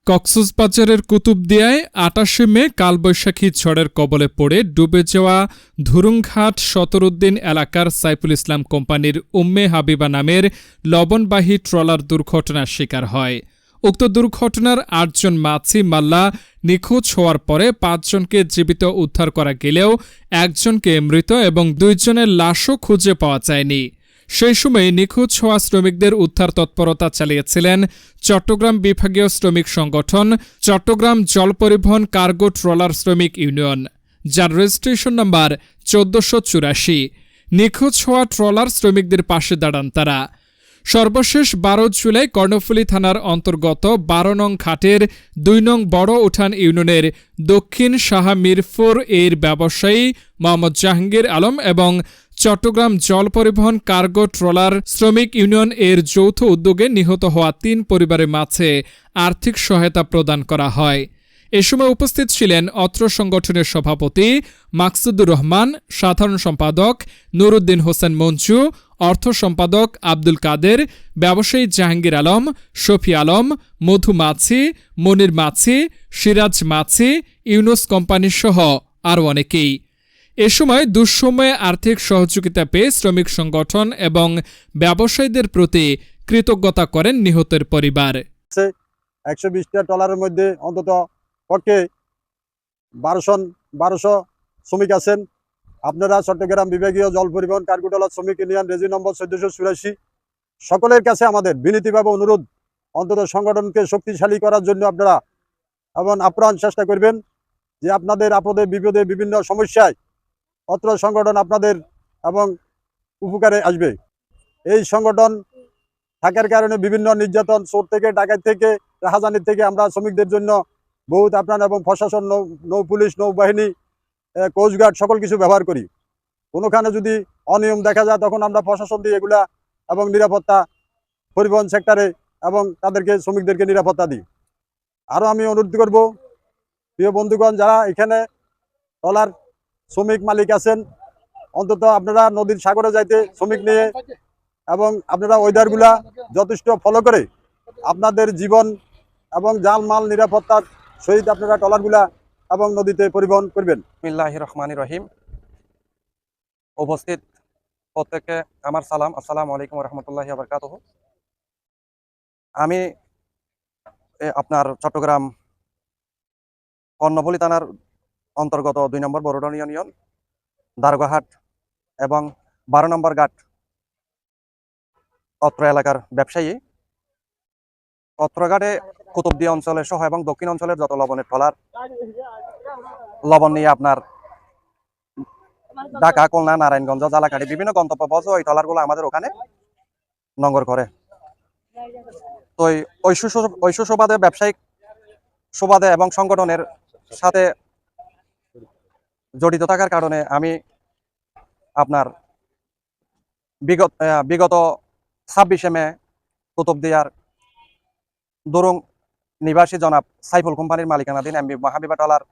কক্সবাজারের কুতুবদিয়ায় ২৮ মে কালবৈশাখী ঝড়ের কবলে পড়ে ডুবে যাওয়া ধুরুংঘাট সতরুদ্দিন এলাকার সাইফুল ইসলাম কোম্পানির উম্মে হাবিবা নামের লবণবাহী ট্রলার দুর্ঘটনার শিকার হয়। উক্ত দুর্ঘটনার ৮ জন মাছি মাল্লা নিখোঁজ হওয়ার পরে ৫ জনকে জীবিত উদ্ধার করা গেলেও একজনকে মৃত এবং ২ জনের লাশও খুঁজে পাওয়া যায়নি। সেই সময় নিখোঁজ হওয়া শ্রমিকদের উদ্ধার তৎপরতা চালিয়েছিলেন চট্টগ্রাম বিভাগীয় শ্রমিক সংগঠন চট্টগ্রাম জল পরিবহন কার্গো ট্রলার শ্রমিক ইউনিয়ন, যার রেজিস্ট্রেশন নাম্বার ১৪৮৪। নিখোঁজ হওয়া ট্রলার শ্রমিকদের পাশে দাঁড়ান তারা। সর্বশেষ ১২ জুলাই কর্ণফুলী থানার অন্তর্গত ১২ নং ঘাটের ২ নং বড় উঠান ইউনিয়নের দক্ষিণ সাহা মিরপুর এর ব্যবসায়ী মোহাম্মদ জাহাঙ্গীর আলম এবং চট্টগ্রাম জল পরিবহন কার্গো ট্রলার শ্রমিক ইউনিয়ন এর যৌথ উদ্যোগে নিহত হওয়া ৩ পরিবারের মাঝে আর্থিক সহায়তা প্রদান করা হয়। এ সময় উপস্থিত ছিলেন অত্র সংগঠনের সভাপতি মাকসুদুর রহমান, সাধারণ সম্পাদক নুরুদ্দিন হোসেন মঞ্জু, অর্থ সম্পাদক আব্দুল কাদের, ব্যবসায়ী জাহাঙ্গীর আলম, শফি আলম, মধু মাছি, মনির মাছি, সিরাজ মাছি, ইউনুস কোম্পানি সহ আরও অনেকেই। এ সময় দুঃসময়ে আর্থিক সহযোগিতা পেয়ে শ্রমিক সংগঠন এবং ব্যবসায়ীদের প্রতি কৃতজ্ঞতা করেন নিহতের পরিবার। ১২০টা ট্রলারের মধ্যে অন্তত পক্ষে ১২০০ শ্রমিক আছেন। আপনারা চট্টগ্রাম বিভাগীয় জল পরিবহন কার্গো ট্রলার শ্রমিক ইউনিয়ন রেজি নম্বর ১৪৮৪ সকলের কাছে আমাদের বিনীতভাবে অনুরোধ, অন্তত সংগঠনকে শক্তিশালী করার জন্য আপনারা এবং আপ্রাণ চেষ্টা করবেন যে আপনাদের আপদে বিপদে বিভিন্ন সমস্যায় অত্র সংগঠন আপনাদের এবং উপকারে আসবে। এই সংগঠন থাকার কারণে বিভিন্ন নির্যাতন, চোর থেকে, ডাকাত থেকে, রাহাজানির থেকে আমরা শ্রমিকদের জন্য বহুত আপনার এবং প্রশাসন, নৌ পুলিশ, নৌবাহিনী, কোস্টগার্ড সকল কিছু ব্যবহার করি। কোনোখানে যদি অনিয়ম দেখা যায় তখন আমরা প্রশাসন দিয়ে এগুলা এবং নিরাপত্তা পরিবহন সেক্টরে এবং তাদেরকে শ্রমিকদেরকে নিরাপত্তা দিই। আরও আমি অনুরোধ করব, প্রিয় বন্ধুগণ যারা এখানে ট্রলার শ্রমিক মালিক আছেন, অন্তত আপনারা নদীর সাগরে যাইতে শ্রমিক নিয়ে এবং আপনারা ওয়েদারগুলা যথেষ্ট ফলো করে আপনাদের জীবন এবং জানমাল নিরাপত্তার সহিত আপনারা ট্রলারগুলা এবং নদীতে পরিবহন করবেন। বিসমিল্লাহির রহমানির রহিম। উপস্থিত প্রত্যেককে আমার সালাম, আসসালামু আলাইকুম রহমতুল্লাহি ওয়া বারাকাতুহু। আমি আপনার চট্টগ্রাম কর্ণফুলী থানার অন্তর্গত ২ নম্বর বড়ুঠান ইউনিয়ন, দারোগাহাট এবং ১২ নম্বর ঘাট অত্র এলাকার ব্যবসায়ী। অত্র ঘাটে কুতুবদিয়া অঞ্চলের সহ এবং দক্ষিণ অঞ্চলের যত লবণের ট্রলার লবণ নিয়ে আপনার ঢাকা, খুলনা, নারায়ণগঞ্জ, জালাকাঠি বিভিন্ন গন্তব্য পথে ওই ট্রলারগুলো আমাদের ওখানে নোঙ্গর করে। তো ওই সুবাদে ব্যবসায়িক সুবাদে এবং সংগঠনের সাথে জড়িত থাকার কারণে আমি আপনার বিগত ২৬শে মে কুতুবদিয়ার দুরুং নিবাসী জনাব সাইফুল কোম্পানির মালিকানাধীন এমবি হাবিবা ট্রলার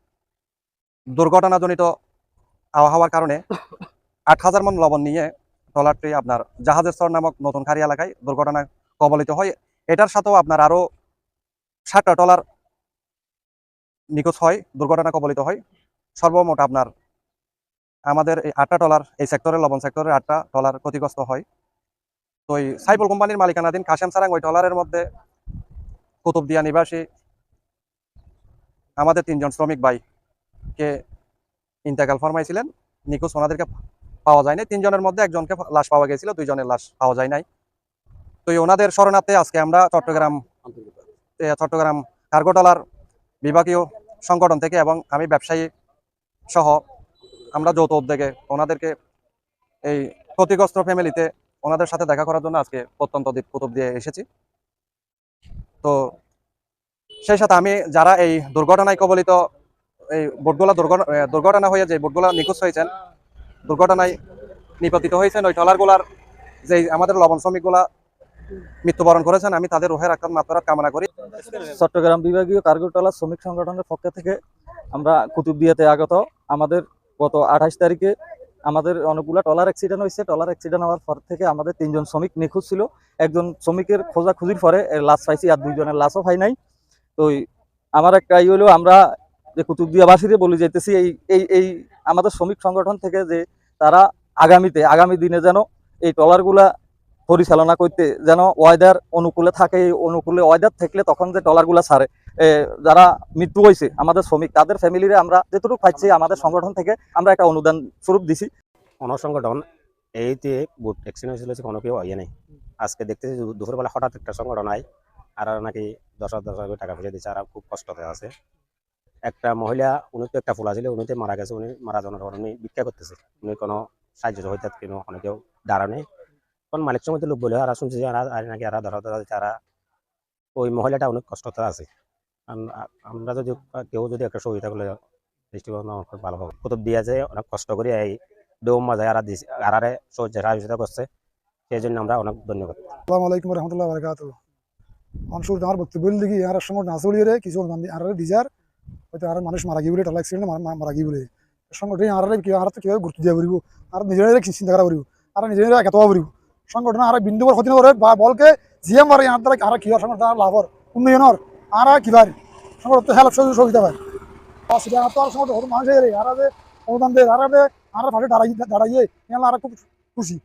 দুর্ঘটনাজনিত আবহাওয়ার কারণে ৮,০০০ মন লবণ নিয়ে ট্রলারটি আপনার জাহাজের স্তর নামক নতুন খাড়ি এলাকায় দুর্ঘটনায় কবলিত হয়। এটার সাথেও আপনার আরও ৭টা ট্রলার নিখোঁজ হয়, দুর্ঘটনা কবলিত হয়। সর্বমোট আপনার আমাদের এই ৮টা ট্রলার, এই সেক্টরের লবণ সেক্টরের ৮টা ট্রলার ক্ষতিগ্রস্ত হয়। তো এই সাইফুল কোম্পানির মালিকানাধীন কাশেম সারাং ওই ট্রলারের মধ্যে কুতুবদিয়া নিবাসী আমাদের ৩ জন শ্রমিক ভাইকে ইন্তেকাল ফরমাইছিলেন। নিখোঁজ ওনাদেরকে পাওয়া যায় নাই। ৩ জনের মধ্যে একজনকে লাশ পাওয়া গেছিল, 2 জনের লাশ পাওয়া যায় নাই। তো ওনাদের শরণার্থে আজকে আমরা চট্টগ্রাম কার্গো ট্রলার বিভাগীয় সংগঠন থেকে এবং আমি ব্যবসায়ী সহ আমরা যৌথ উদ্যোগে ওনাদেরকে এই ক্ষতিগ্রস্ত ফ্যামিলিতে ওনাদের সাথে দেখা করার জন্য আজকে প্রত্যন্ত দ্বীপ কুতুবদিয়া এসেছি। তো সেই সাথে আমি যারা এই দুর্ঘটনায় কবলিত, এই বোটগুলা দুর্ঘটনা হয়ে যে বোটগুলা নিখোঁজ হয়েছেন, দুর্ঘটনায় নিপতিত হয়েছেন, ওই ট্রলারগুলার যে আমাদের লবণ শ্রমিকগুলা মৃত্যুবরণ করেছেন, আমি তাদের রুহের মাগফিরাত কামনা করি। চট্টগ্রাম বিভাগীয় কার্গো ট্রলার শ্রমিক সংগঠনের পক্ষ থেকে আমরা কুতুবদিয়াতে আগত। আমাদের গত ২৮ তারিখে আমাদের অনেকগুলো ট্রলার অ্যাক্সিডেন্ট হয়েছে। ট্রলার অ্যাক্সিডেন্ট হওয়ার পর থেকে আমাদের ৩ জন শ্রমিক নিখোঁজ ছিল। একজন শ্রমিকের খোঁজাখুঁজির পরে লাশ পাইছি, আর 2 জনের লাশও পাই নাই। তো আমার একটা হলো আমরা যে কুতুবদিয়াবাসীরে বলে যেতেছি এই এই এই আমাদের শ্রমিক সংগঠন থেকে যে তারা আগামী দিনে যেন এই ট্রলারগুলা পরিচালনা করতে যেন ওয়েদার অনুকূলে থাকে, এই অনুকূলে ওয়েদার থাকলে তখন যে ট্রলারগুলা ছাড়ে যারা মৃত্যু হয়েছে আমাদের শ্রমিক তাদের ফ্যামিলিরে আমরা যেটুকু পাচ্ছি আমাদের সংগঠন থেকে আমরা একটা অনুদান স্বরূপ দিছি। সংগঠন এইতে বুট অ্যাক্সিডেন্ট হয়েছিল কোনো কেউ হয় নাই। আজকে দেখতেছি দুপুরবেলা হঠাৎ একটা সংগঠন হয় আর নাকি 10,000 টাকা পয়সা দিচ্ছে, আর খুব কষ্টতে আছে। একটা মহিলা উনি তো একটা ফুলা ছিল, উনিতে মারা গেছে, উনি মারা যাওয়ার পর উনি ভিক্ষা করতেছে, উনি কোনো সাহায্য হইতে কোনো কেউ দাঁড়ানে কোন মালিক সমিতি লোক বলে আর শুনছি যে আর নাকি আর ধরা তারা ওই মহিলাটা অনেক কষ্টতে আছে। আমরা যদি কেউ যদি একটা সহযোগিতা করলে দৃষ্টিকোণ খুব ভালো হবে। কুতুব দিয়া যে অনেক কষ্ট করে এই ডোম মাঝে আরারে সহযোগিতা করছে, সেই জন্য আমরা অনেক ধন্যবাদ। আসসালামু আলাইকুম রহমতুল্লাহ বারাকাতু। মানুষ আমার বক্তব্য দেখি আর সময় না চলিয়ে কিছু অনুদান আর দিজার হয়তো আর মানুষ মারা গিয়ে বলে টলা অ্যাক্সিডেন্ট মারা গিয়ে বলে সংগঠন আর আর তো কিভাবে গুরুত্ব দিয়া করিব আর নিজেরা চিন্তা করা করিব আর নিজেরা এত করিব সংগঠন আর বিন্দুবর ক্ষতি করে বা বলকে জিএম আর আর দ্বারা আর কি হয় সংগঠন লাভর উন্নয়নের আর কিবার সংগঠন তো হেল্প সহযোগিতা পায় সেটা তো আর সংগঠন মানুষের আর অনুদান দেয় আর আর ফাটে দাঁড়াইয়ে আর খুব খুশি।